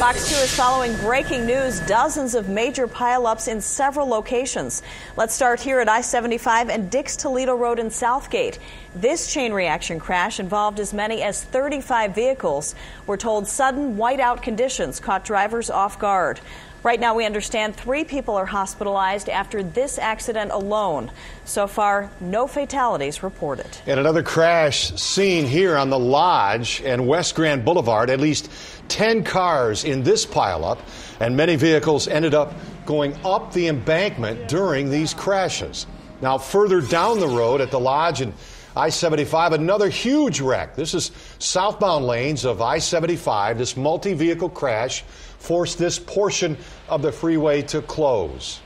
Fox 2 is following breaking news, dozens of major pileups in several locations. Let's start here at I-75 and Dix-Toledo Road in Southgate. This chain reaction crash involved as many as 35 vehicles. We're told sudden whiteout conditions caught drivers off guard. Right now, we understand 3 people are hospitalized after this accident alone. So far, no fatalities reported. And another crash seen here on the Lodge and West Grand Boulevard. At least 10 cars in this pileup, and many vehicles ended up going up the embankment during these crashes. Now, further down the road at the Lodge and I-75, another huge wreck. This is southbound lanes of I-75. This multi-vehicle crash forced this portion of the freeway to close.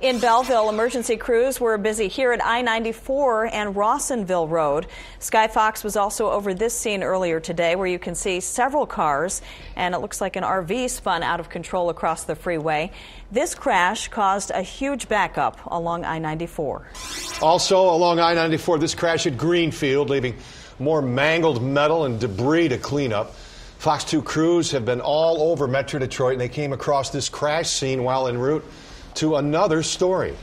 In Belleville, emergency crews were busy here at I-94 and Rawsonville Road. Sky Fox was also over this scene earlier today, where you can see several cars, and it looks like an RV spun out of control across the freeway. This crash caused a huge backup along I-94. Also along I-94, this crash at Greenfield, leaving more mangled metal and debris to clean up. Fox 2 crews have been all over Metro Detroit, and they came across this crash scene while en route to another story.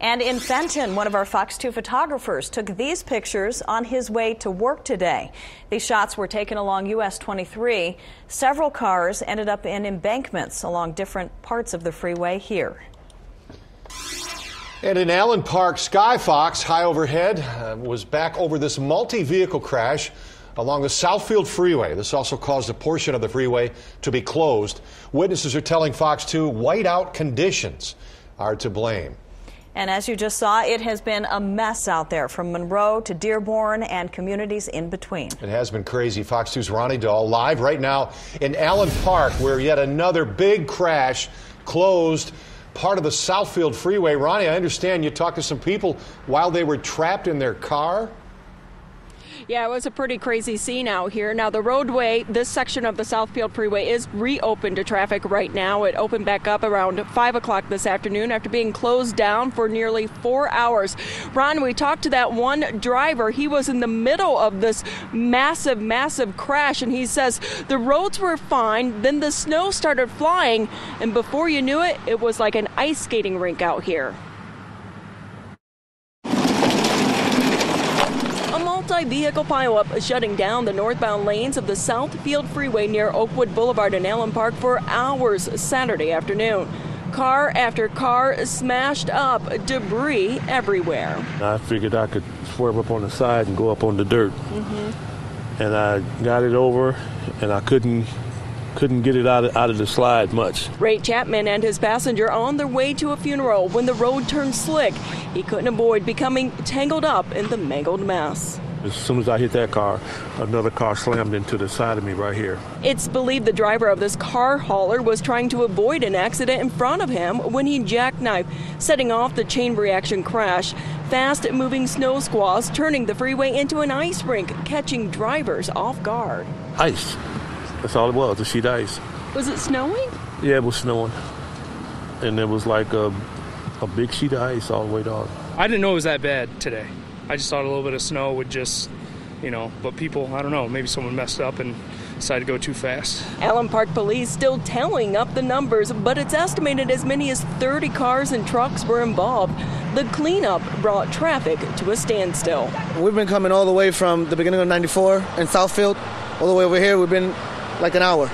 And in Fenton, one of our Fox 2 photographers took these pictures on his way to work today. These shots were taken along US 23. Several cars ended up in embankments along different parts of the freeway here. And in Allen Park, Sky Fox, high overhead, was back over this multi-vehicle crash along the Southfield Freeway. This also caused a portion of the freeway to be closed. Witnesses are telling Fox 2 whiteout conditions are to blame. And as you just saw, it has been a mess out there from Monroe to Dearborn and communities in between. It has been crazy. Fox 2's Ronnie Dahl live right now in Allen Park, where yet another big crash closed part of the Southfield Freeway. Ronnie, I understand you talked to some people while they were trapped in their car. Yeah, it was a pretty crazy scene out here. Now, the roadway, this section of the Southfield Freeway is reopened to traffic right now. It opened back up around 5 o'clock this afternoon after being closed down for nearly 4 hours. Ron, we talked to that one driver. He was in the middle of this massive crash, and he says the roads were fine. Then the snow started flying, and before you knew it, it was like an ice skating rink out here. Multi-vehicle pileup shutting down the northbound lanes of the Southfield Freeway near Oakwood Boulevard in Allen Park for hours Saturday afternoon. Car after car smashed up, debris everywhere. I figured I could swerve up on the side and go up on the dirt. And I got it over, and I couldn't get it out of the slide much. Ray Chapman and his passenger on their way to a funeral when the road turned slick. He couldn't avoid becoming tangled up in the mangled mess. As soon as I hit that car, another car slammed into the side of me right here. It's believed the driver of this car hauler was trying to avoid an accident in front of him when he jackknifed, setting off the chain reaction crash. Fast-moving snow squalls turning the freeway into an ice rink, catching drivers off guard. Ice. That's all it was, a sheet of ice. Was it snowing? Yeah, it was snowing. And it was like a big sheet of ice all the way down. I didn't know it was that bad today. I just thought a little bit of snow would just, but people, I don't know, maybe someone messed up and decided to go too fast. Allen Park police still tallying up the numbers, but it's estimated as many as 30 cars and trucks were involved. The cleanup brought traffic to a standstill. We've been coming all the way from the beginning of 94 in Southfield, all the way over here. We've been like an hour.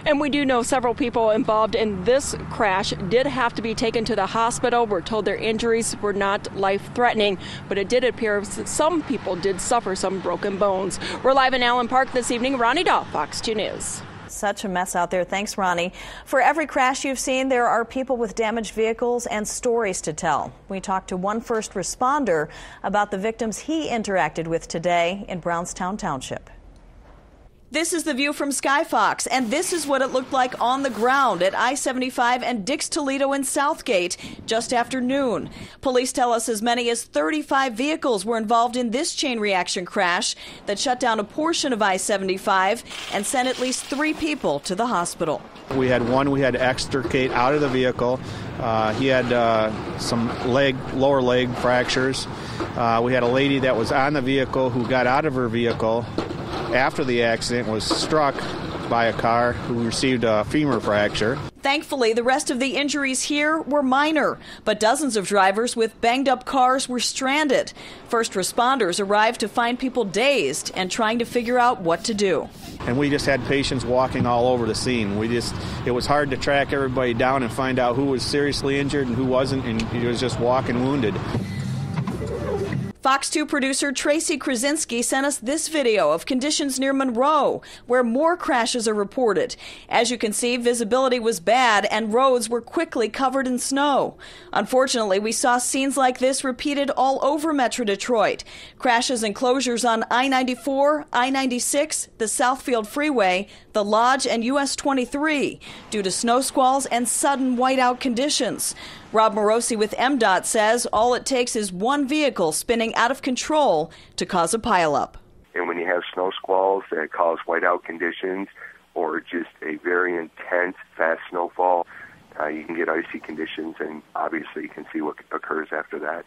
And we do know several people involved in this crash did have to be taken to the hospital. We're told their injuries were not life-threatening, but it did appear some people did suffer some broken bones. We're live in Allen Park this evening. Ronnie Dahl, Fox 2 News. Such a mess out there. Thanks, Ronnie. For every crash you've seen, there are people with damaged vehicles and stories to tell. We talked to one first responder about the victims he interacted with today in Brownstown Township. This is the view from Sky Fox, and this is what it looked like on the ground at I-75 and Dix-Toledo in Southgate just after noon. Police tell us as many as 35 vehicles were involved in this chain reaction crash that shut down a portion of I-75 and sent at least 3 people to the hospital. We had to extricate out of the vehicle. He had some lower leg fractures. We had a lady that was on the vehicle who got out of her vehicle after the accident, was struck by a car who received a femur fracture. Thankfully, the rest of the injuries here were minor, but dozens of drivers with banged-up cars were stranded. First responders arrived to find people dazed and trying to figure out what to do. And we just had patients walking all over the scene. It was hard to track everybody down and find out who was seriously injured and who wasn't, and he was just walking wounded. FOX2 producer Tracy Krasinski sent us this video of conditions near Monroe, where more crashes are reported. As you can see, visibility was bad and roads were quickly covered in snow. Unfortunately, we saw scenes like this repeated all over Metro Detroit. Crashes and closures on I-94, I-96, the Southfield Freeway, the Lodge, and US 23 due to snow squalls and sudden whiteout conditions. Rob Morosi with MDOT says all it takes is one vehicle spinning out of control to cause a pileup. And when you have snow squalls that cause whiteout conditions or just a very intense, fast snowfall, you can get icy conditions, and obviously you can see what occurs after that.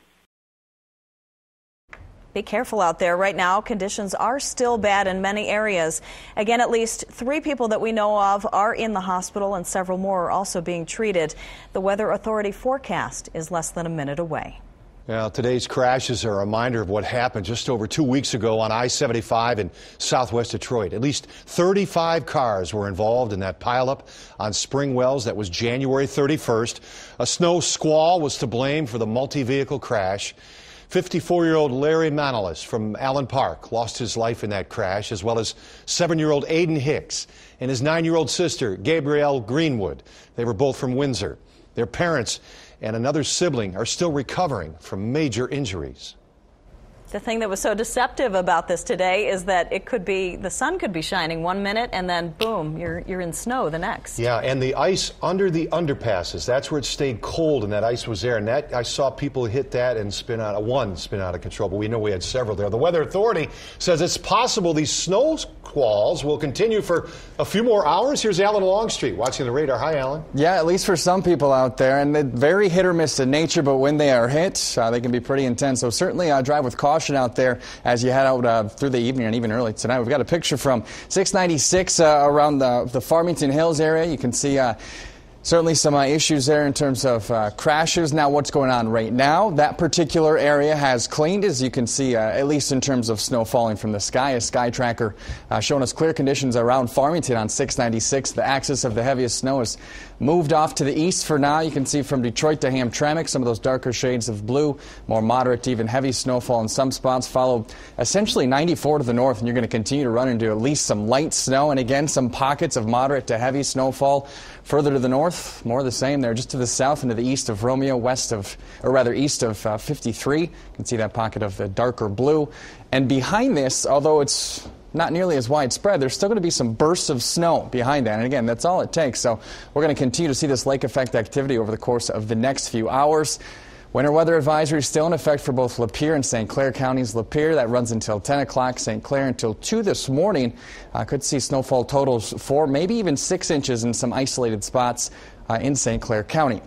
Be careful out there. Right now, conditions are still bad in many areas. Again, at least 3 people that we know of are in the hospital and several more are also being treated. The Weather Authority forecast is less than a minute away. Now, today's crashes are a reminder of what happened just over 2 weeks ago on I-75 in southwest Detroit. At least 35 cars were involved in that pileup on Spring Wells. That was January 31st. A snow squall was to blame for the multi-vehicle crash. 54-year-old Larry Manolis from Allen Park lost his life in that crash, as well as 7-year-old Aiden Hicks and his 9-year-old sister, Gabrielle Greenwood. They were both from Windsor. Their parents and another sibling are still recovering from major injuries. The thing that was so deceptive about this today is that the sun could be shining 1 minute and then boom, you're in snow the next. Yeah, and the ice under the underpasses, that's where it stayed cold and that ice was there. And that I saw people hit that and spin out of control, but we know we had several there. The Weather Authority says it's possible these snow squalls will continue for a few more hours. Here's Alan Longstreet watching the radar. Hi, Alan. Yeah, at least for some people out there, and they're very hit or miss in nature, but when they are hit, they can be pretty intense. So certainly drive with caution out there as you head out through the evening and even early tonight. We've got a picture from 696 around the Farmington Hills area. You can see certainly some issues there in terms of crashes. Now, what's going on right now? That particular area has cleaned, as you can see, at least in terms of snow falling from the sky. A sky tracker showing us clear conditions around Farmington on 696. The axis of the heaviest snow is moved off to the east for now. You can see from Detroit to Hamtramck, some of those darker shades of blue, more moderate to even heavy snowfall in some spots, followed essentially 94 to the north, and you're going to continue to run into at least some light snow, and again, some pockets of moderate to heavy snowfall. Further to the north, more of the same there, just to the south and to the east of Romeo, east of 53. You can see that pocket of the darker blue. And behind this, although it's not nearly as widespread, there's still going to be some bursts of snow behind that. And again, that's all it takes. So we're going to continue to see this lake effect activity over the course of the next few hours. Winter weather advisory is still in effect for both Lapeer and St. Clair counties. Lapeer, that runs until 10 o'clock. St. Clair until 2 this morning. Could see snowfall totals 4, maybe even 6 inches in some isolated spots in St. Clair County.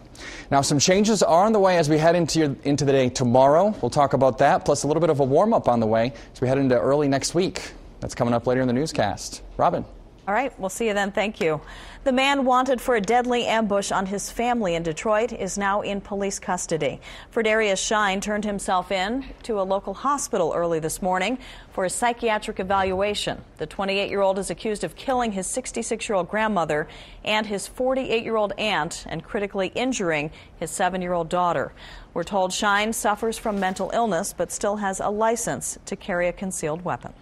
Now, some changes are on the way as we head into the day tomorrow. We'll talk about that, plus a little bit of a warm-up on the way as we head into early next week. That's coming up later in the newscast. Robin. All right, we'll see you then. Thank you. The man wanted for a deadly ambush on his family in Detroit is now in police custody. Fredarius Shine turned himself in to a local hospital early this morning for a psychiatric evaluation. The 28-year-old is accused of killing his 66-year-old grandmother and his 48-year-old aunt and critically injuring his 7-year-old daughter. We're told Shine suffers from mental illness but still has a license to carry a concealed weapon.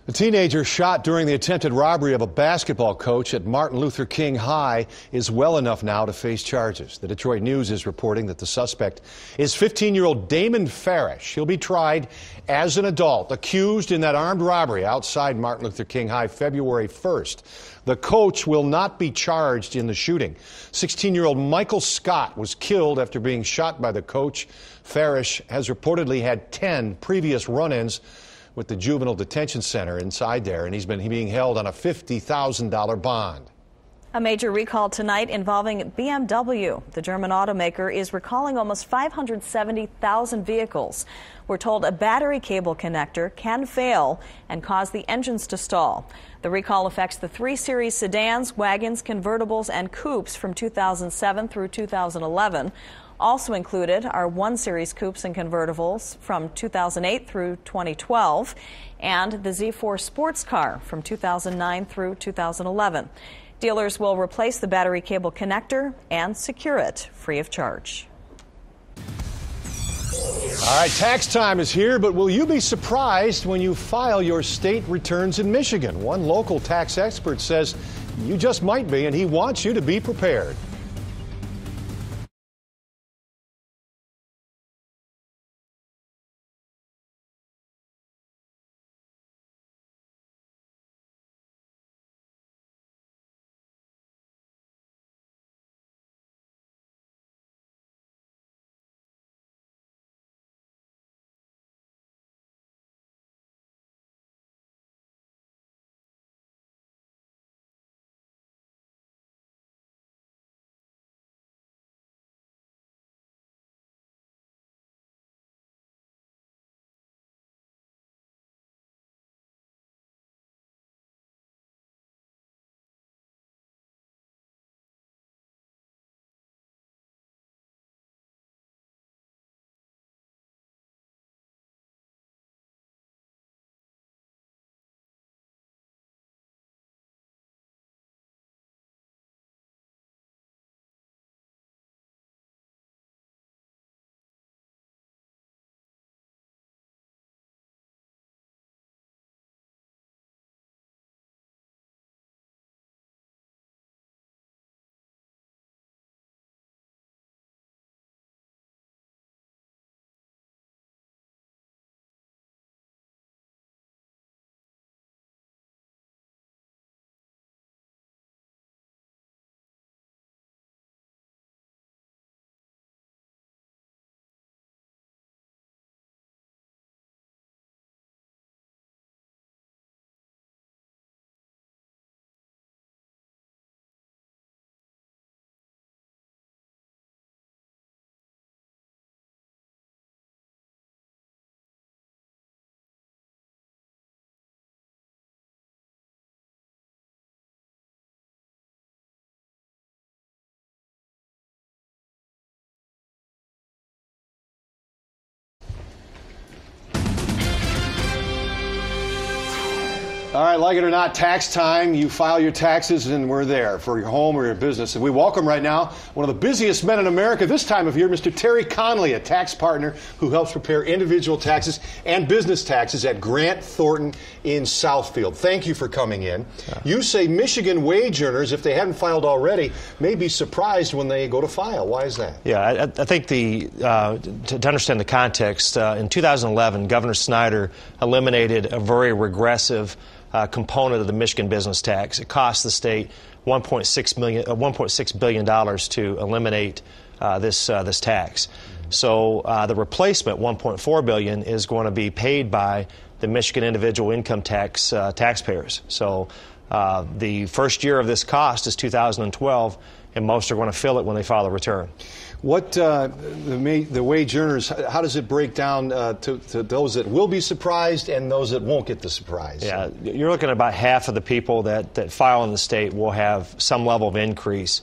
A teenager shot during the attempted robbery of a basketball coach at Martin Luther King High is well enough now to face charges. The Detroit News is reporting that the suspect is 15-year-old Damon Farish. He'll be tried as an adult, accused in that armed robbery outside Martin Luther King High February 1st. The coach will not be charged in the shooting. 16-year-old Michael Scott was killed after being shot by the coach. Farish has reportedly had 10 previous run-ins with the juvenile detention center inside there, and he's being held on a $50,000 bond. A major recall tonight involving BMW. The German automaker is recalling almost 570,000 vehicles. We're told a battery cable connector can fail and cause the engines to stall. The recall affects the 3 Series sedans, wagons, convertibles, and coupes from 2007 through 2011. Also included are 1 Series coupes and convertibles from 2008 through 2012 and the Z4 sports car from 2009 through 2011. Dealers will replace the battery cable connector and secure it free of charge. All right, tax time is here, but will you be surprised when you file your state returns in Michigan? One local tax expert says you just might be, and he wants you to be prepared. All right, like it or not, tax time. You file your taxes and we're there for your home or your business. And we welcome right now one of the busiest men in America this time of year, Mr. Terry Conley, a tax partner who helps prepare individual taxes and business taxes at Grant Thornton in Southfield. Thank you for coming in. You say Michigan wage earners, if they haven't filed already, may be surprised when they go to file. Why is that? Yeah, I think to understand the context, in 2011, Governor Snyder eliminated a very regressive component of the Michigan business tax. It cost the state $1.6 billion to eliminate this tax. So the replacement, $1.4 billion, is going to be paid by the Michigan individual income tax taxpayers. So the first year of this cost is 2012, and most are going to feel it when they file a return. What the wage earners, how does it break down to those that will be surprised and those that won't get the surprise? Yeah, you're looking at about half of the people that file in the state will have some level of increase.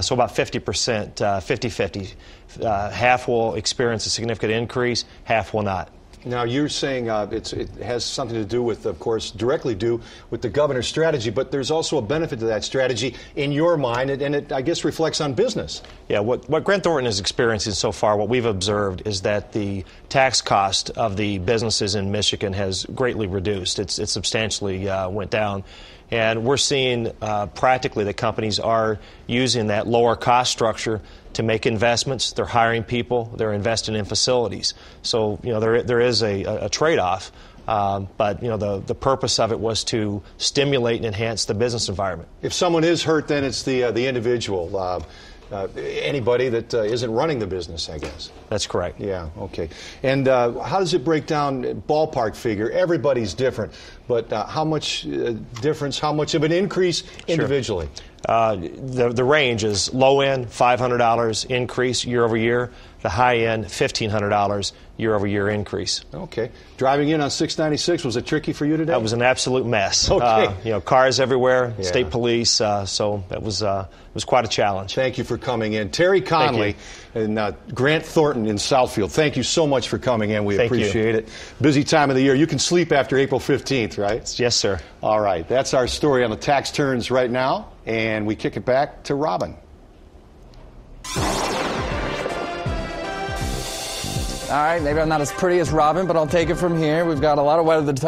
So about 50%, 50-50. Half will experience a significant increase, half will not. Now, you're saying it has something to do with, of course, directly do with the governor's strategy, but there's also a benefit to that strategy in your mind, and it, I guess, reflects on business. Yeah, what Grant Thornton is experiencing so far, what we've observed, is that the tax cost of the businesses in Michigan has greatly reduced. It substantially went down. And we're seeing practically that companies are using that lower cost structure to make investments. They're hiring people. They're investing in facilities. So, you know, there is a trade-off. But, you know, the purpose of it was to stimulate and enhance the business environment. If someone is hurt, then it's the individual. Anybody that isn't running the business, I guess. That's correct. Yeah, okay. And how does it break down, ballpark figure? Everybody's different, but how much difference, how much of an increase individually? Sure. The range is low end $500 increase year over year, the high end $1,500 year over year increase. Okay. Driving in on 696, was it tricky for you today? That was an absolute mess. Okay. Cars everywhere, Yeah. state police, so it was quite a challenge. Thank you for coming in. Terry Conley and Grant Thornton in Southfield, thank you so much for coming in. We appreciate it. Busy time of the year. You can sleep after April 15th, right? Yes, sir. All right. That's our story on the tax turns right now, and we kick it back to Robin. All right, maybe I'm not as pretty as Robin, but I'll take it from here. We've got a lot of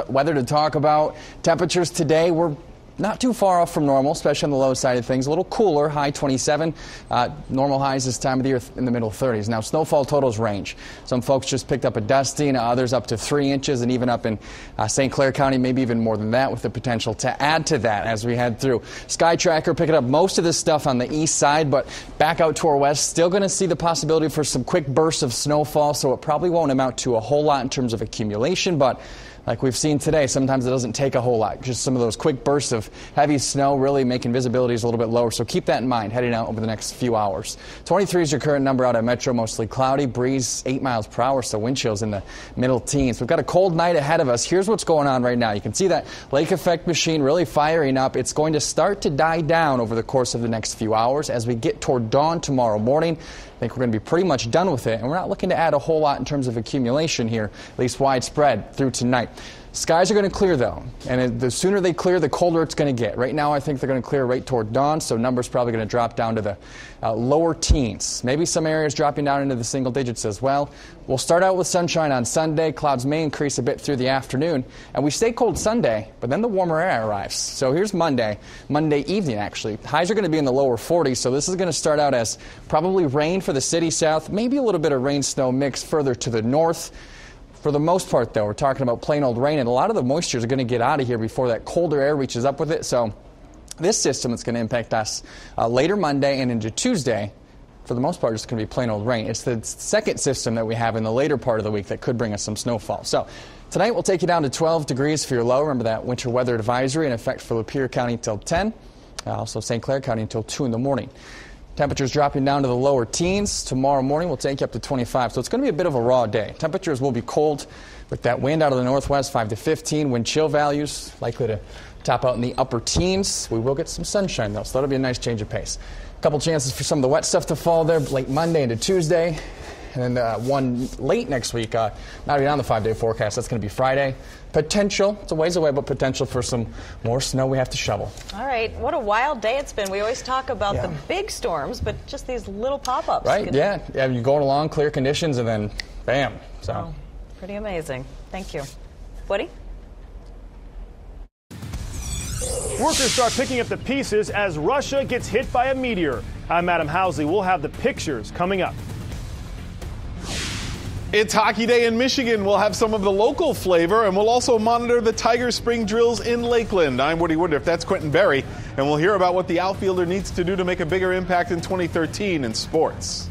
weather to talk about. Temperatures today were not too far off from normal, especially on the low side of things. A little cooler, high 27. Normal highs this time of the year in the middle 30s. Now, snowfall totals range. Some folks just picked up a dusting, others up to 3 inches, and even up in St. Clair County, maybe even more than that, with the potential to add to that as we head through. Sky Tracker picking up most of this stuff on the east side, but back out to our west, still going to see the possibility for some quick bursts of snowfall, so it probably won't amount to a whole lot in terms of accumulation, but like we've seen today, sometimes it doesn't take a whole lot. Just some of those quick bursts of heavy snow really making visibilities a little bit lower. So keep that in mind heading out over the next few hours. 23 is your current number out at Metro, mostly cloudy. Breeze 8 miles per hour, so wind chills in the middle teens. We've got a cold night ahead of us. Here's what's going on right now. You can see that lake effect machine really firing up. It's going to start to die down over the course of the next few hours as we get toward dawn tomorrow morning. I think we're going to be pretty much done with it, and we're not looking to add a whole lot in terms of accumulation here, at least widespread through tonight. Skies are going to clear, though, and the sooner they clear, the colder it's going to get. Right now, I think they're going to clear right toward dawn, so numbers probably going to drop down to the lower teens. Maybe some areas dropping down into the single digits as well. We'll start out with sunshine on Sunday. Clouds may increase a bit through the afternoon, and we stay cold Sunday, but then the warmer air arrives. So here's Monday evening, actually. Highs are going to be in the lower 40s, so this is going to start out as probably rain for the city south, maybe a little bit of rain-snow mix further to the north. For the most part, though, we're talking about plain old rain, and a lot of the moisture is going to get out of here before that colder air reaches up with it. So this system is going to impact us later Monday and into Tuesday. For the most part, it's going to be plain old rain. It's the second system that we have in the later part of the week that could bring us some snowfall. So tonight we'll take you down to 12 degrees for your low. Remember that winter weather advisory in effect for Lapeer County until 10, also St. Clair County until 2 in the morning. Temperatures dropping down to the lower teens. Tomorrow morning we'll take you up to 25, so it's going to be a bit of a raw day. Temperatures will be cold with that wind out of the northwest, 5 to 15. Wind chill values likely to top out in the upper teens. We will get some sunshine, though, so that'll be a nice change of pace. A couple chances for some of the wet stuff to fall there late Monday into Tuesday. And then one late next week, not even on the 5-day forecast. That's going to be Friday. Potential, it's a ways away, but potential for some more snow we have to shovel. All right, what a wild day it's been. We always talk about the big storms, but just these little pop-ups. Right, yeah, you're going along, clear conditions, and then bam. So oh, pretty amazing. Thank you. Woody? Workers start picking up the pieces as Russia gets hit by a meteor. I'm Adam Housley. We'll have the pictures coming up. It's Hockey Day in Michigan. We'll have some of the local flavor, and we'll also monitor the Tiger Spring drills in Lakeland. I'm Woody Woodruff. That's Quentin Berry, and we'll hear about what the outfielder needs to do to make a bigger impact in 2013 in sports.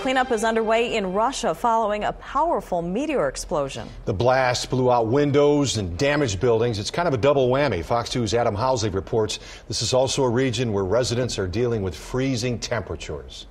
Cleanup is underway in Russia following a powerful meteor explosion. The blast blew out windows and damaged buildings. It's kind of a double whammy. Fox 2's Adam Housley reports this is also a region where residents are dealing with freezing temperatures.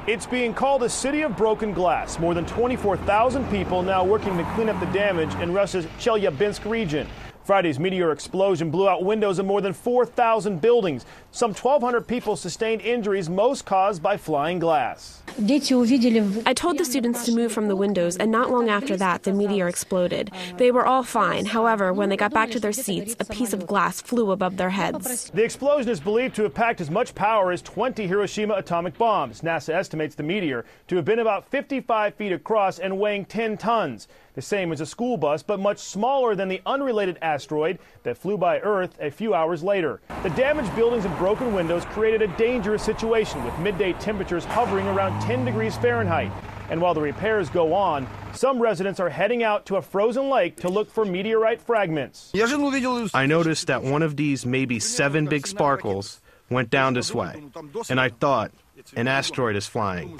It's being called a city of broken glass. More than 24,000 people now working to clean up the damage in Russia's Chelyabinsk region. Friday's meteor explosion blew out windows in more than 4,000 buildings. Some 1,200 people sustained injuries, most caused by flying glass. I told the students to move from the windows, and not long after that, the meteor exploded. They were all fine. However, when they got back to their seats, a piece of glass flew above their heads. The explosion is believed to have packed as much power as 20 Hiroshima atomic bombs. NASA estimates the meteor to have been about 55 feet across and weighing 10 tons. The same as a school bus, but much smaller than the unrelated asteroid that flew by Earth a few hours later. The damaged buildings and broken windows created a dangerous situation, with midday temperatures hovering around 10 degrees Fahrenheit. And while the repairs go on, some residents are heading out to a frozen lake to look for meteorite fragments. I noticed that one of these maybe 7 big sparkles went down this way, and I thought, an asteroid is flying.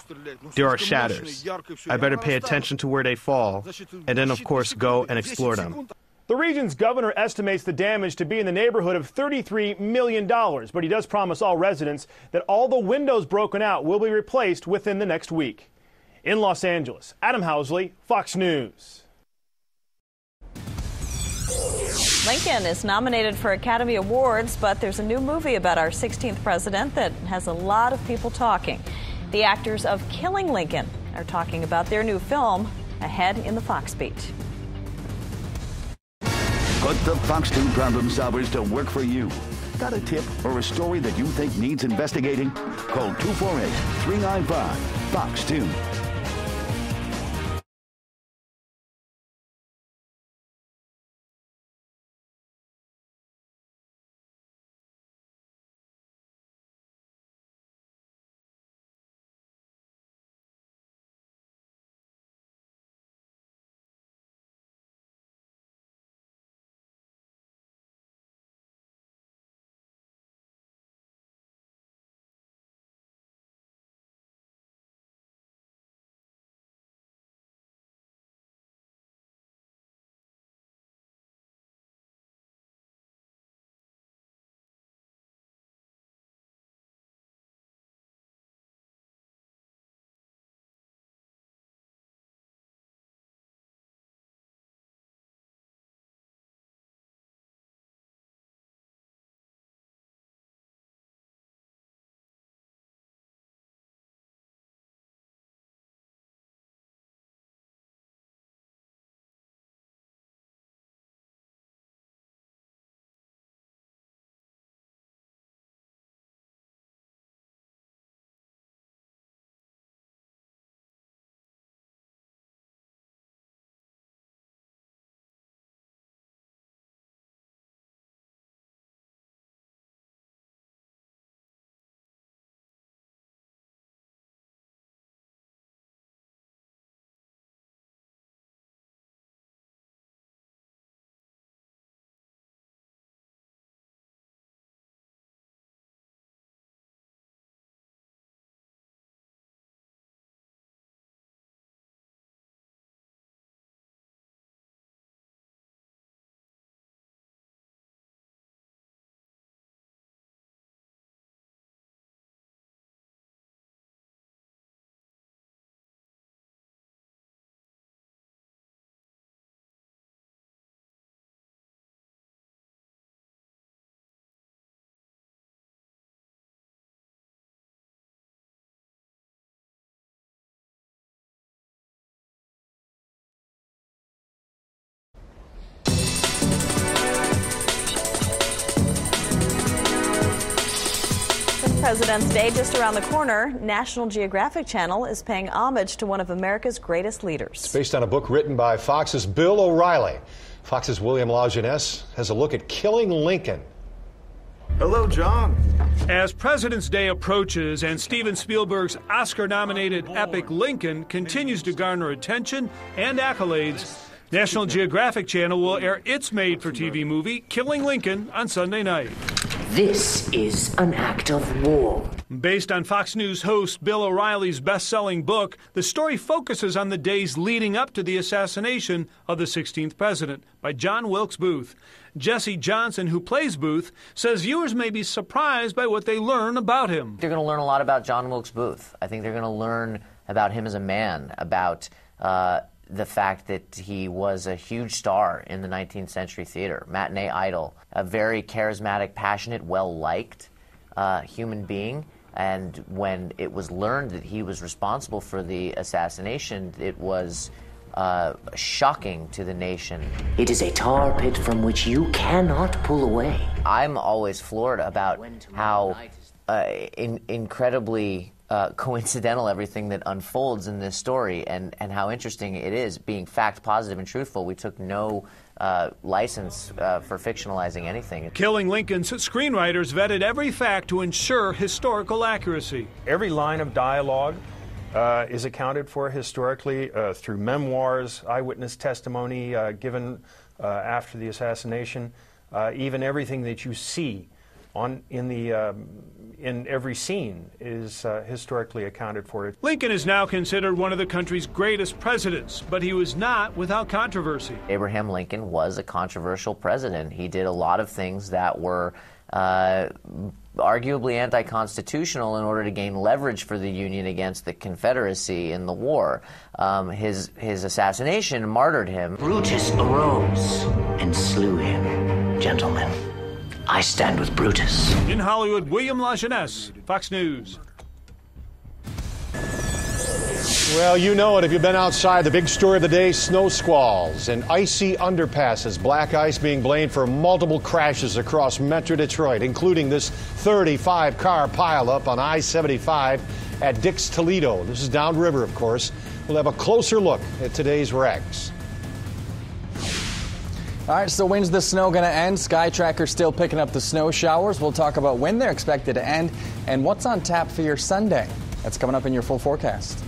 There are shatters. I better pay attention to where they fall, and then, of course, go and explore them. The region's governor estimates the damage to be in the neighborhood of $33 million, but he does promise all residents that all the windows broken out will be replaced within the next week. In Los Angeles, Adam Housley, Fox News. Lincoln is nominated for Academy Awards, but there's a new movie about our 16th president that has a lot of people talking. The actors of Killing Lincoln are talking about their new film ahead in the Fox Beat. Put the Fox 2 problem solvers to work for you. Got a tip or a story that you think needs investigating? Call 248-395-FOX2. President's Day just around the corner, National Geographic Channel is paying homage to one of America's greatest leaders. It's based on a book written by Fox's Bill O'Reilly. Fox's William LaJeunesse has a look at Killing Lincoln. Hello, John. As President's Day approaches and Steven Spielberg's Oscar-nominated epic Lincoln continues to garner attention and accolades, National Geographic Channel will air its made-for-TV movie, Killing Lincoln, on Sunday night. This is an act of war. Based on Fox News host Bill O'Reilly's best-selling book, the story focuses on the days leading up to the assassination of the 16th president by John Wilkes Booth. Jesse Johnson, who plays Booth, says viewers may be surprised by what they learn about him. They're going to learn a lot about John Wilkes Booth. I think they're going to learn about him as a man, about the fact that he was a huge star in the 19th century theater, matinee idol, a very charismatic, passionate, well-liked human being. And when it was learned that he was responsible for the assassination, it was shocking to the nation. It is a tar pit from which you cannot pull away. I'm always floored about how incredibly coincidental everything that unfolds in this story, and how interesting it is being fact positive and truthful. We took no license for fictionalizing anything. Killing Lincoln's screenwriters vetted every fact to ensure historical accuracy. Every line of dialogue is accounted for historically through memoirs, eyewitness testimony given after the assassination, even everything that you see in every scene is historically accounted for. Lincoln is now considered one of the country's greatest presidents, but he was not without controversy. Abraham Lincoln was a controversial president. He did a lot of things that were arguably anti-constitutional in order to gain leverage for the Union against the Confederacy in the war. His assassination martyred him. Brutus arose and slew him. Gentlemen, I stand with Brutus. In Hollywood, William LaJeunesse, Fox News. Well, you know it if you've been outside. The big story of the day, snow squalls and icy underpasses. Black ice being blamed for multiple crashes across Metro Detroit, including this 35-car pileup on I-75 at Dix Toledo. This is downriver, of course. We'll have a closer look at today's wrecks. All right, so when's the snow going to end? Sky Tracker's still picking up the snow showers. We'll talk about when they're expected to end and what's on tap for your Sunday. That's coming up in your full forecast.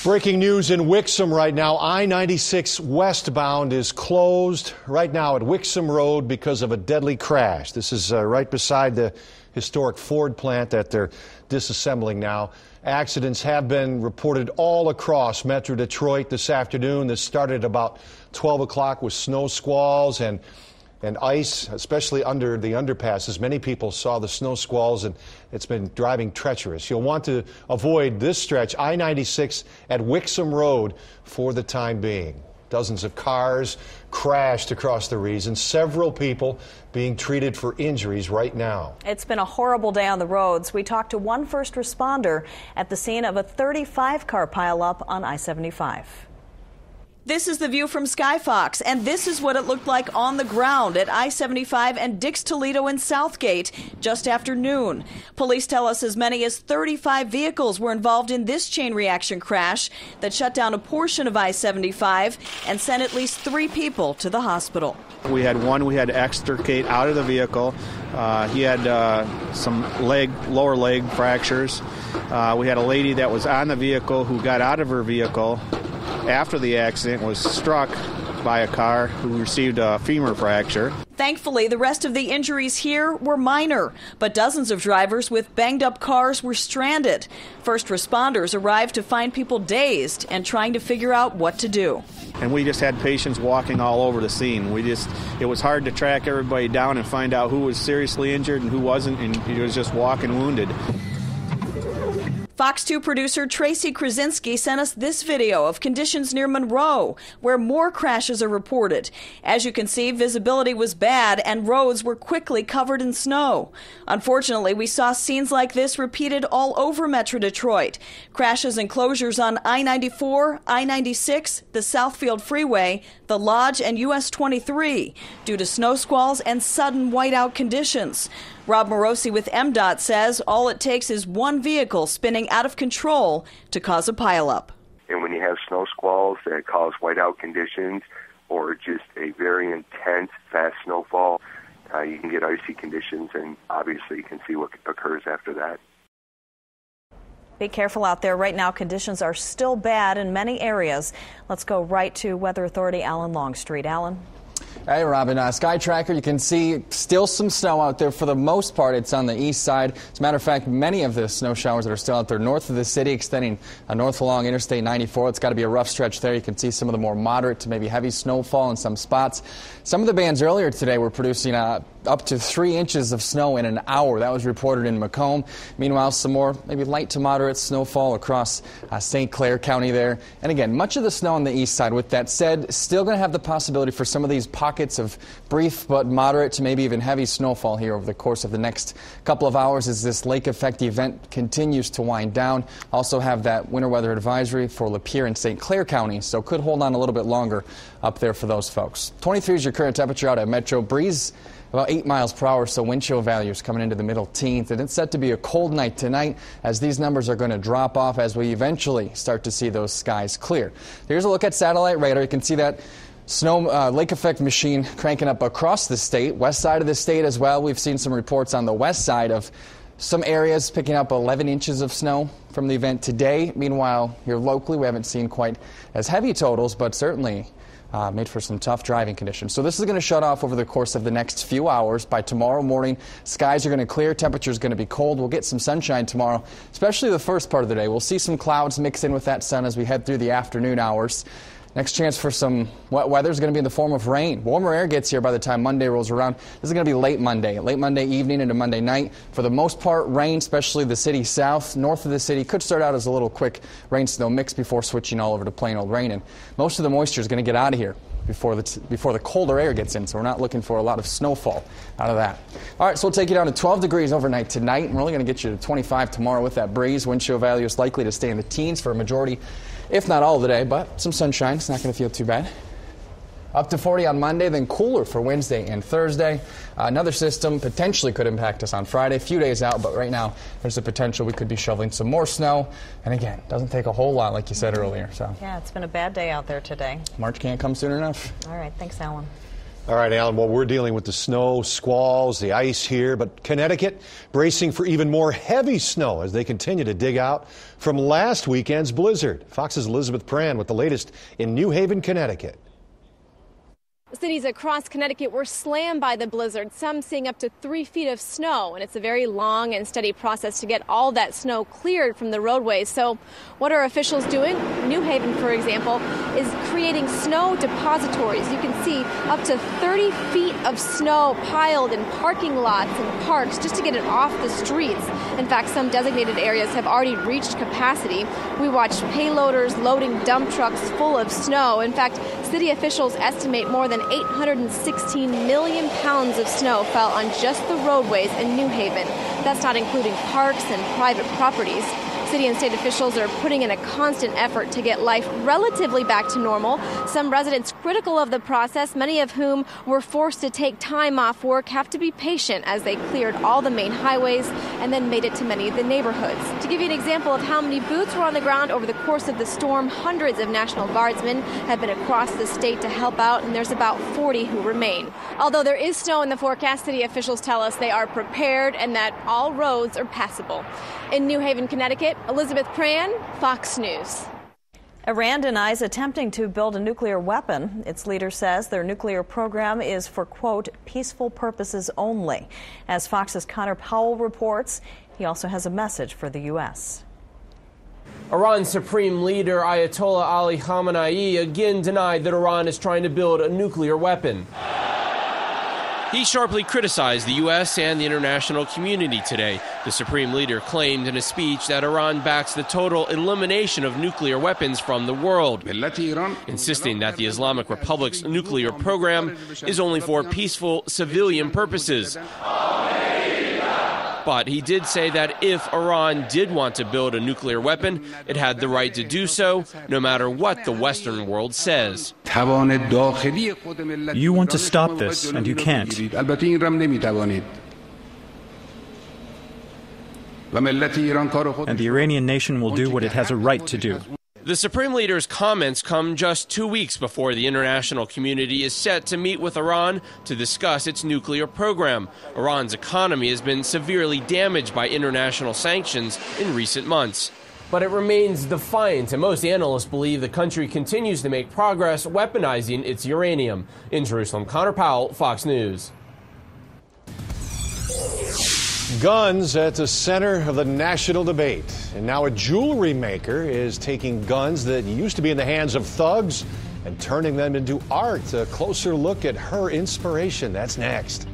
Breaking news in Wixom right now. I-96 westbound is closed right now at Wixom Road because of a deadly crash. This is right beside the historic Ford plant that they're disassembling now. Accidents have been reported all across Metro Detroit this afternoon. This started about 12 o'clock with snow squalls and ice, especially under the underpasses. Many people saw the snow squalls, and it's been driving treacherous. You'll want to avoid this stretch, I-96 at Wixom Road, for the time being. Dozens of cars crashed across the region, several people being treated for injuries right now. It's been a horrible day on the roads. We talked to one first responder at the scene of a 35-car pileup on I-75. This is the view from Skyfox, and this is what it looked like on the ground at I-75 and Dix Toledo and Southgate just after noon. Police tell us as many as 35 vehicles were involved in this chain reaction crash that shut down a portion of I-75 and sent at least 3 people to the hospital. We had to extricate out of the vehicle. He had some lower leg fractures. We had a lady that was on the vehicle who got out of her vehicle after the accident, was struck by a car, who received a femur fracture. Thankfully, the rest of the injuries here were minor, but dozens of drivers with banged-up cars were stranded. First responders arrived to find people dazed and trying to figure out what to do. And we just had patients walking all over the scene. It was hard to track everybody down and find out who was seriously injured and who wasn't, and he was just walking wounded. FOX2 producer Tracy Krasinski sent us this video of conditions near Monroe, where more crashes are reported. As you can see, visibility was bad and roads were quickly covered in snow. Unfortunately, we saw scenes like this repeated all over Metro Detroit. Crashes and closures on I-94, I-96, the Southfield Freeway, the Lodge, and US 23 due to snow squalls and sudden whiteout conditions. Rob Morosi with MDOT says all it takes is one vehicle spinning out of control to cause a pileup. And when you have snow squalls that cause whiteout conditions or just a very intense, fast snowfall, you can get icy conditions, and obviously you can see what occurs after that. Be careful out there. Right now, conditions are still bad in many areas. Let's go right to Weather Authority Alan Longstreet. Alan. Hey, Robin. Sky Tracker, you can see still some snow out there. For the most part, it's on the east side. As a matter of fact, many of the snow showers that are still out there north of the city, extending north along Interstate 94. It's got to be a rough stretch there. You can see some of the more moderate to maybe heavy snowfall in some spots. Some of the bands earlier today were producing up to 3 inches of snow in an hour. That was reported in Macomb. Meanwhile, some more maybe light to moderate snowfall across St. Clair County there. And again, much of the snow on the east side. With that said, still going to have the possibility for some of these pockets of brief but moderate to maybe even heavy snowfall here over the course of the next couple of hours as this lake effect event continues to wind down. Also have that winter weather advisory for Lapeer and St. Clair County, so could hold on a little bit longer up there for those folks. 23 is your current temperature out at Metro. Breeze about 8 miles per hour, so wind chill values coming into the middle teens. And it's set to be a cold night tonight as these numbers are going to drop off as we eventually start to see those skies clear. Here's a look at satellite radar. You can see that snow lake effect machine cranking up across the state, west side of the state as well. We've seen some reports on the west side of some areas picking up 11 inches of snow from the event today. Meanwhile, here locally, we haven't seen quite as heavy totals, but certainly made for some tough driving conditions. So this is going to shut off over the course of the next few hours. By tomorrow morning, skies are going to clear, temperatures going to be cold. We'll get some sunshine tomorrow, especially the first part of the day. We'll see some clouds mix in with that sun as we head through the afternoon hours. Next chance for some wet weather is going to be in the form of rain. Warmer air gets here by the time Monday rolls around. This is going to be late Monday evening into Monday night. For the most part, rain, especially the city south, north of the city. Could start out as a little quick rain-snow mix before switching all over to plain old rain. And most of the moisture is going to get out of here before the colder air gets in, so we're not looking for a lot of snowfall out of that. All right, so we'll take you down to 12 degrees overnight tonight, and we're only going to get you to 25 tomorrow with that breeze. Wind chill value is likely to stay in the teens for a majority, if not all of the day, but some sunshine. It's not going to feel too bad. Up to 40 on Monday, then cooler for Wednesday and Thursday. Another system potentially could impact us on Friday. A few days out, but right now there's a potential we could be shoveling some more snow. And again, doesn't take a whole lot like you said earlier. So yeah, it's been a bad day out there today. March can't come soon enough. All right, thanks, Alan. All right, Alan, well, we're dealing with the snow, squalls, the ice here, but Connecticut bracing for even more heavy snow as they continue to dig out from last weekend's blizzard. Fox's Elizabeth Pran with the latest in New Haven, Connecticut. Cities across Connecticut were slammed by the blizzard, some seeing up to 3 feet of snow, and it's a very long and steady process to get all that snow cleared from the roadways. So what are officials doing? New Haven, for example, is creating snow depositories. You can see up to 30 feet of snow piled in parking lots and parks just to get it off the streets. In fact, some designated areas have already reached capacity. We watched payloaders loading dump trucks full of snow. In fact, city officials estimate more than 816 million pounds of snow fell on just the roadways in New Haven. That's not including parks and private properties. City and state officials are putting in a constant effort to get life relatively back to normal. Some residents critical of the process, many of whom were forced to take time off work, have to be patient as they cleared all the main highways and then made it to many of the neighborhoods. To give you an example of how many boots were on the ground over the course of the storm, hundreds of National Guardsmen have been across the state to help out, and there's about 40 who remain. Although there is snow in the forecast, city officials tell us they are prepared and that all roads are passable. In New Haven, Connecticut, Elizabeth Pran, Fox News. Iran denies attempting to build a nuclear weapon. Its leader says their nuclear program is for, quote, peaceful purposes only. As Fox's Connor Powell reports, he also has a message for the U.S. Iran's supreme leader Ayatollah Ali Khamenei again denied that Iran is trying to build a nuclear weapon. He sharply criticized the U.S. and the international community today. The supreme leader claimed in a speech that Iran backs the total elimination of nuclear weapons from the world, insisting that the Islamic Republic's nuclear program is only for peaceful civilian purposes. But he did say that if Iran did want to build a nuclear weapon, it had the right to do so, no matter what the Western world says. You want to stop this, and you can't. And the Iranian nation will do what it has a right to do. The Supreme Leader's comments come just 2 weeks before the international community is set to meet with Iran to discuss its nuclear program. Iran's economy has been severely damaged by international sanctions in recent months. But it remains defiant, and most analysts believe the country continues to make progress weaponizing its uranium. In Jerusalem, Connor Powell, Fox News. Guns at the center of the national debate. And now a jewelry maker is taking guns that used to be in the hands of thugs and turning them into art. A closer look at her inspiration. That's next.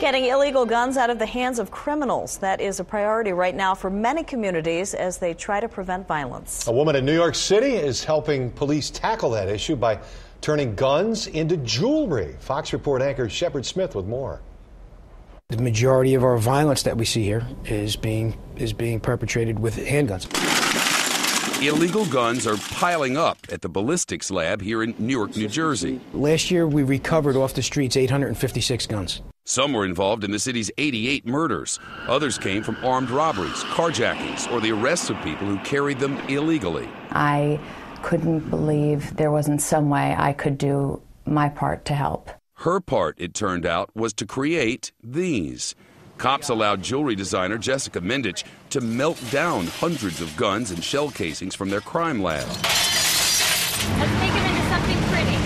Getting illegal guns out of the hands of criminals, that is a priority right now for many communities as they try to prevent violence. A woman in New York City is helping police tackle that issue by turning guns into jewelry. Fox Report anchor Shepard Smith with more. The majority of our violence that we see here is being perpetrated with handguns. Illegal guns are piling up at the ballistics lab here in Newark, New Jersey. Last year, we recovered off the streets 856 guns. Some were involved in the city's 88 murders. Others came from armed robberies, carjackings, or the arrests of people who carried them illegally. I couldn't believe there wasn't some way I could do my part to help. Her part, it turned out, was to create these. Cops allowed jewelry designer Jessica Mindich to melt down hundreds of guns and shell casings from their crime lab. Let's make them into something pretty.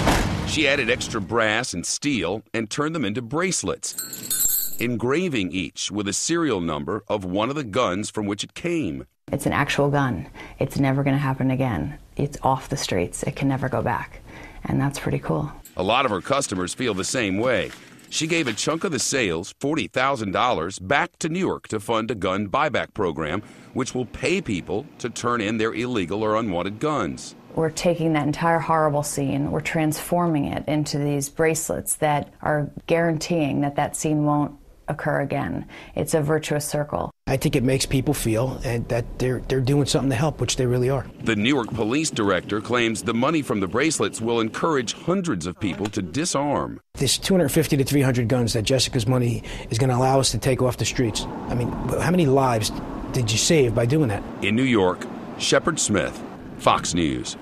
She added extra brass and steel and turned them into bracelets, engraving each with a serial number of one of the guns from which it came. It's an actual gun. It's never going to happen again. It's off the streets. It can never go back. And that's pretty cool. A lot of her customers feel the same way. She gave a chunk of the sales, $40,000, back to Newark to fund a gun buyback program, which will pay people to turn in their illegal or unwanted guns. We're taking that entire horrible scene, we're transforming it into these bracelets that are guaranteeing that that scene won't occur again. It's a virtuous circle. I think it makes people feel that they're doing something to help, which they really are. The Newark police director claims the money from the bracelets will encourage hundreds of people to disarm. This 250 to 300 guns that Jessica's money is going to allow us to take off the streets. I mean, how many lives did you save by doing that? In New York, Shepard Smith, Fox News.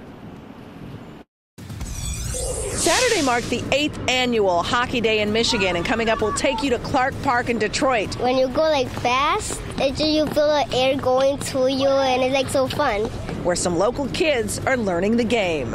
Saturday marked the 8th annual Hockey Day in Michigan, and coming up, we'll take you to Clark Park in Detroit. When you go like fast, it's just you feel the air going to you, and it's like so fun. Where some local kids are learning the game.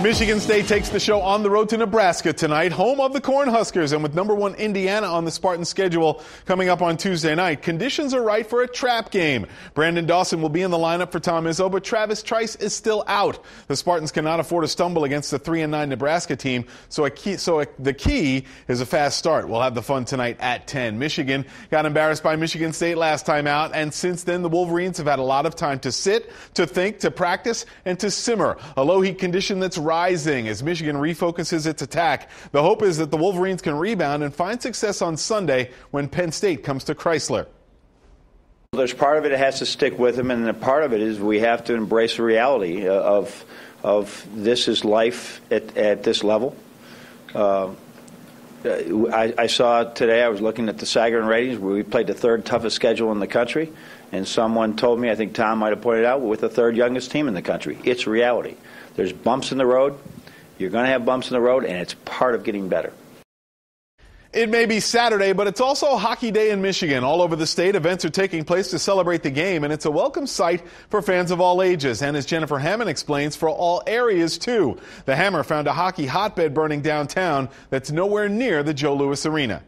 Michigan State takes the show on the road to Nebraska tonight, home of the Cornhuskers, and with number 1 Indiana on the Spartan schedule coming up on Tuesday night. Conditions are right for a trap game. Brandon Dawson will be in the lineup for Tom Izzo, but Travis Trice is still out. The Spartans cannot afford to stumble against the 3-9 Nebraska team, so the key is a fast start. We'll have the fun tonight at 10. Michigan got embarrassed by Michigan State last time out, and since then the Wolverines have had a lot of time to sit, to think, to practice, and to simmer. A low-heat condition that's rising as Michigan refocuses its attack. The hope is that the Wolverines can rebound and find success on Sunday when Penn State comes to Chrysler. There's part of it that has to stick with them, and a part of it is we have to embrace the reality of this is life at this level. I saw today, I was looking at the Sagarin ratings, where we played the 3rd toughest schedule in the country, and someone told me, I think Tom might have pointed out, with the 3rd youngest team in the country. It's reality. There's bumps in the road. You're going to have bumps in the road, and it's part of getting better. It may be Saturday, but it's also Hockey Day in Michigan. All over the state, events are taking place to celebrate the game, and it's a welcome sight for fans of all ages. And as Jennifer Hammond explains, for all areas, too. The Hammer found a hockey hotbed burning downtown that's nowhere near the Joe Louis Arena.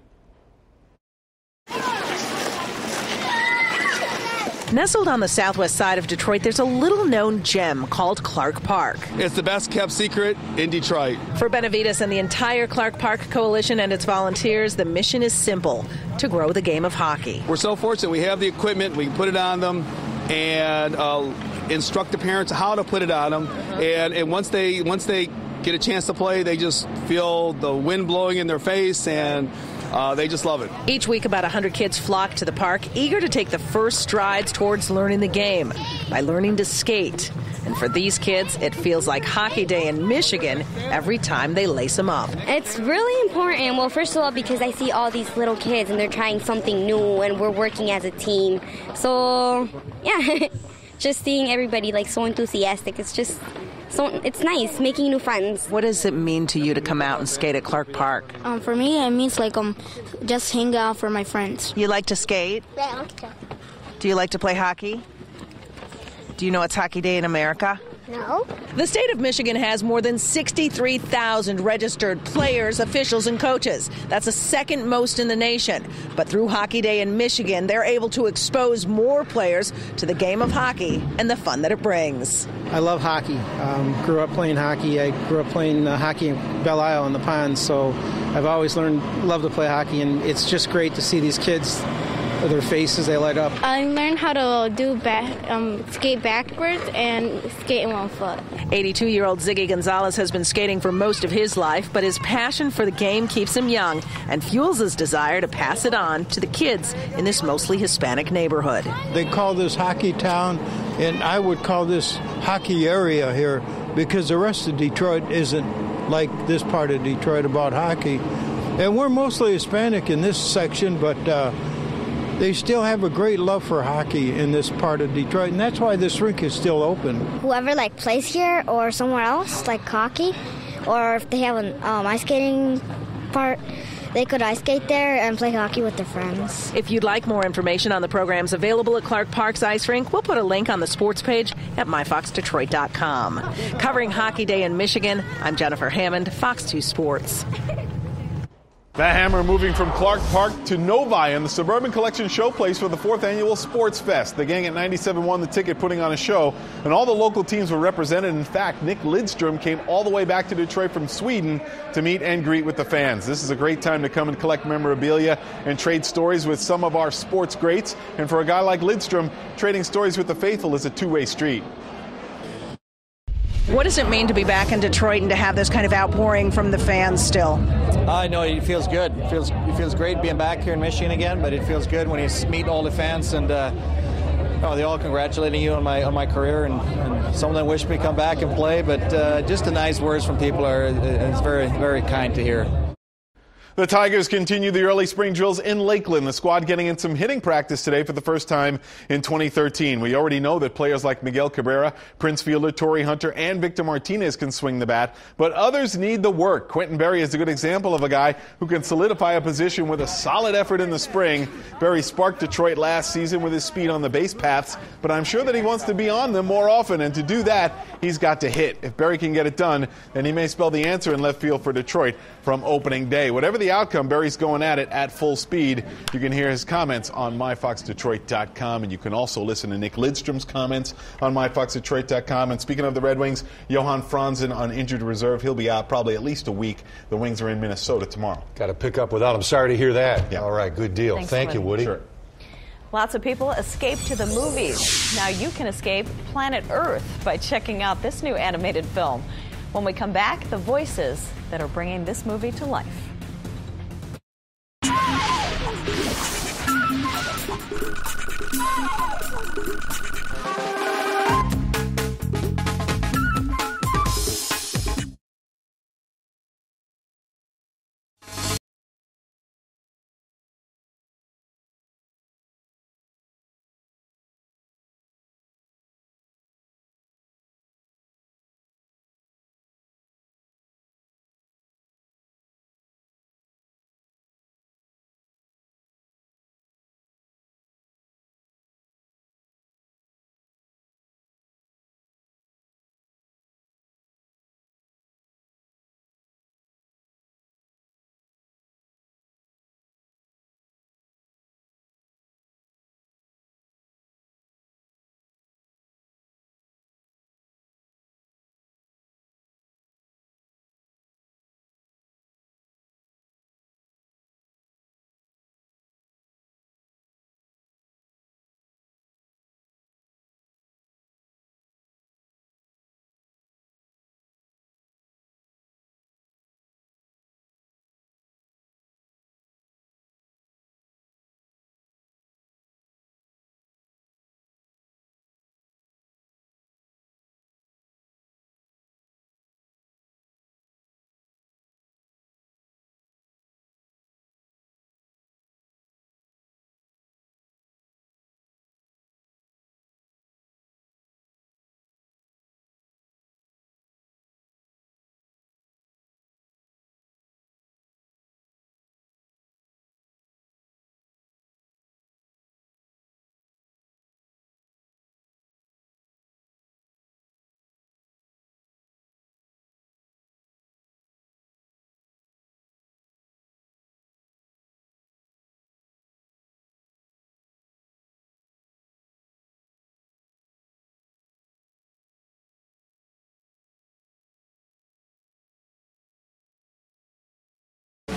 Nestled on the southwest side of Detroit, there's a little-known gem called Clark Park. It's the best-kept secret in Detroit. For Benavides and the entire Clark Park Coalition and its volunteers, the mission is simple: to grow the game of hockey. We're so fortunate we have the equipment, we can put it on them, and instruct the parents how to put it on them. And once they get a chance to play, they just feel the wind blowing in their face, and they just love it. Each week, about 100 kids flock to the park, eager to take the first strides towards learning the game by learning to skate. And for these kids, it feels like Hockey Day in Michigan every time they lace them up. It's really important. Well, first of all, because I see all these little kids and they're trying something new and we're working as a team. So, yeah, just seeing everybody like so enthusiastic. So it's nice making new friends. What does it mean to you to come out and skate at Clark Park? For me, it means like just hang out for my friends. You like to skate? Yeah. Do you like to play hockey? Do you know it's Hockey Day in America? No. The state of Michigan has more than 63,000 registered players, officials, and coaches. That's the second most in the nation. But through Hockey Day in Michigan, they're able to expose more players to the game of hockey and the fun that it brings. I love hockey. Grew up playing hockey. I grew up playing hockey in Belle Isle on the pond, so I've always love to play hockey, and it's just great to see these kids. Their faces, they light up. I learned how to skate backwards and skate in one foot. 82-year-old Ziggy Gonzalez has been skating for most of his life, but his passion for the game keeps him young and fuels his desire to pass it on to the kids in this mostly Hispanic neighborhood. They call this Hockey Town, and I would call this hockey area here because the rest of Detroit isn't like this part of Detroit about hockey. And we're mostly Hispanic in this section, but they still have a great love for hockey in this part of Detroit, and that's why this rink is still open. Whoever plays here or somewhere else, like hockey, or if they have an ice skating part, they could ice skate there and play hockey with their friends. If you'd like more information on the programs available at Clark Park's ice rink, we'll put a link on the sports page at myfoxdetroit.com. Covering Hockey Day in Michigan, I'm Jennifer Hammond, Fox 2 Sports. The Hammer moving from Clark Park to Novi and the Suburban Collection Showplace for the 4th annual Sports Fest. The gang at 97 won the ticket, putting on a show, and all the local teams were represented. In fact, Nick Lidstrom came all the way back to Detroit from Sweden to meet and greet with the fans. This is a great time to come and collect memorabilia and trade stories with some of our sports greats. And for a guy like Lidstrom, trading stories with the faithful is a two-way street. What does it mean to be back in Detroit and to have this kind of outpouring from the fans still? I know it feels good. It feels great being back here in Michigan again, but it feels good when you meet all the fans and they all congratulating you on my career, and some of them wish me to come back and play, but just the nice words from people it's very, very kind to hear. The Tigers continue the early spring drills in Lakeland. The squad getting in some hitting practice today for the first time in 2013. We already know that players like Miguel Cabrera, Prince Fielder, Torrey Hunter, and Victor Martinez can swing the bat, but others need the work. Quentin Berry is a good example of a guy who can solidify a position with a solid effort in the spring. Berry sparked Detroit last season with his speed on the base paths, but I'm sure that he wants to be on them more often, and to do that, he's got to hit. If Berry can get it done, then he may spell the answer in left field for Detroit from opening day. Whatever the outcome, Berry's going at it at full speed. You can hear his comments on myfoxdetroit.com, and you can also listen to Nick Lidstrom's comments on myfoxdetroit.com. And speaking of the Red Wings, Johan Franzen on injured reserve. He'll be out probably at least a week. The Wings are in Minnesota tomorrow. Got to pick up without him. Sorry to hear that. Yeah. All right, good deal. Thanks, Thank you, Woody. Sure. Lots of people escape to the movies. Now you can escape planet Earth by checking out this new animated film. When we come back, the voices that are bringing this movie to life.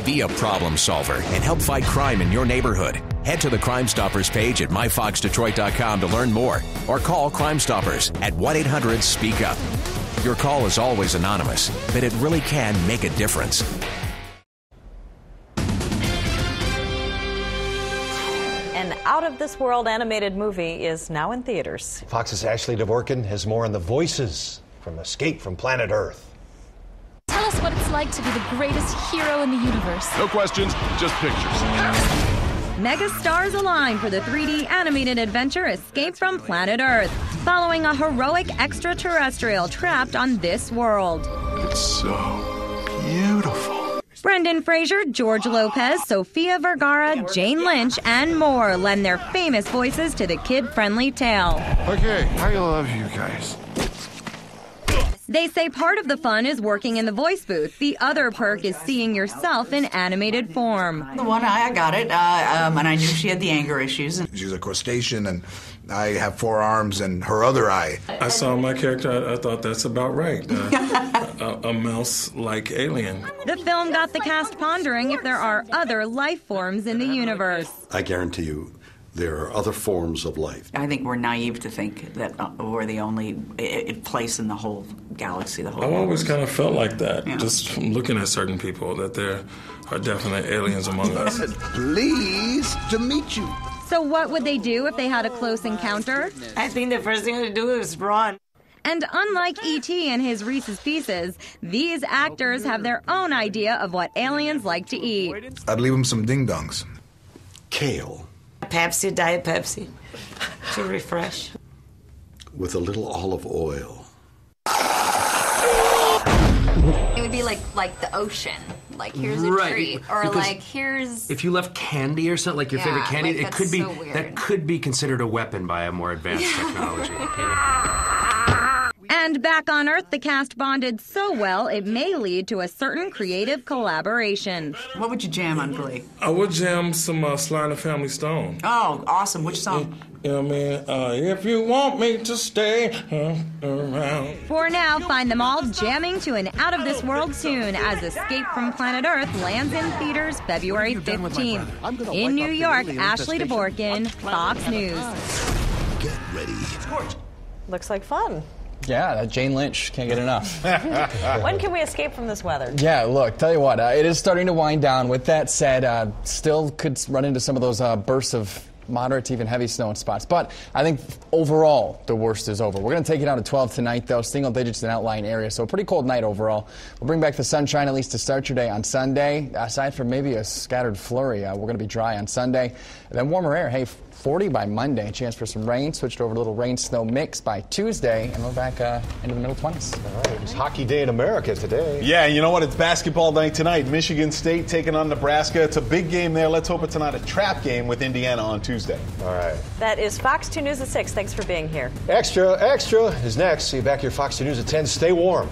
Be a problem solver and help fight crime in your neighborhood. Head to the Crime Stoppers page at myfoxdetroit.com to learn more, or call Crime Stoppers at 1-800-SPEAK-UP. Your call is always anonymous, but it really can make a difference. An out-of-this-world animated movie is now in theaters. Fox's Ashley Dvorkin has more on the voices from Escape from Planet Earth. Tell us what it's like to be the greatest hero in the universe. No questions, just pictures. Mega stars align for the 3D animated adventure Escape from Planet Earth, following a heroic extraterrestrial trapped on this world. It's so beautiful. Brendan Fraser, George Lopez, Sofia Vergara, Jane Lynch, and more lend their famous voices to the kid-friendly tale. Okay, I love you guys. They say part of the fun is working in the voice booth. The other perk is seeing yourself in animated form. The one I got it, and I knew she had the anger issues. She's a crustacean, and I have 4 arms and her other eye. I saw my character, I thought that's about right. A mouse-like alien. The film got the cast pondering if there are other life forms in the universe. I guarantee you, there are other forms of life. I think we're naive to think that we're the only place in the whole galaxy, the whole I've always universe. kind of felt like that, Yeah. just from looking at certain people, that there are definite aliens among us. Pleased to meet you. So what would they do if they had a close encounter? I think the first thing to do is run. And unlike E.T. and his Reese's Pieces, these actors have their own idea of what aliens like to eat. I'd leave them some ding-dongs. Kale Pepsi, Diet Pepsi, to refresh. with a little olive oil. It would be like the ocean. Like, here's a treat. Or because like, here's... If you left candy or something, like your favorite candy, like, it could be so weird. that could be considered a weapon by a more advanced technology. And back on Earth, the cast bonded so well, it may lead to a certain creative collaboration. What would you jam on Glee? I would jam some Sly and the Family Stone. Oh, awesome. Which song? You know what I mean? If you want me to stay around. For now, find them all jamming to an out-of-this-world tune as Escape from Planet Earth lands in theaters February 15th. In New York, Ashley Dvorkin, Fox News. Get ready. Looks like fun. Yeah, Jane Lynch, can't get enough. When can we escape from this weather? Yeah, look, tell you what, it is starting to wind down. With that said, still could run into some of those bursts of moderate to even heavy snow in spots. But I think overall, the worst is over. We're going to take it down to 12 tonight, though. Single digits in outlying areas, so a pretty cold night overall. We'll bring back the sunshine at least to start your day on Sunday. Aside from maybe a scattered flurry, we're going to be dry on Sunday. And then warmer air. Hey, 40 by Monday. A chance for some rain. Switched over to a little rain-snow mix by Tuesday, and we're back into the middle 20s. All right, it's Hockey Day in America today. Yeah, you know what? It's basketball night tonight. Michigan State taking on Nebraska. It's a big game there. Let's hope it's not a trap game with Indiana on Tuesday. All right. That is Fox 2 News at 6. Thanks for being here. Extra is next. See you back here, Fox 2 News at 10. Stay warm.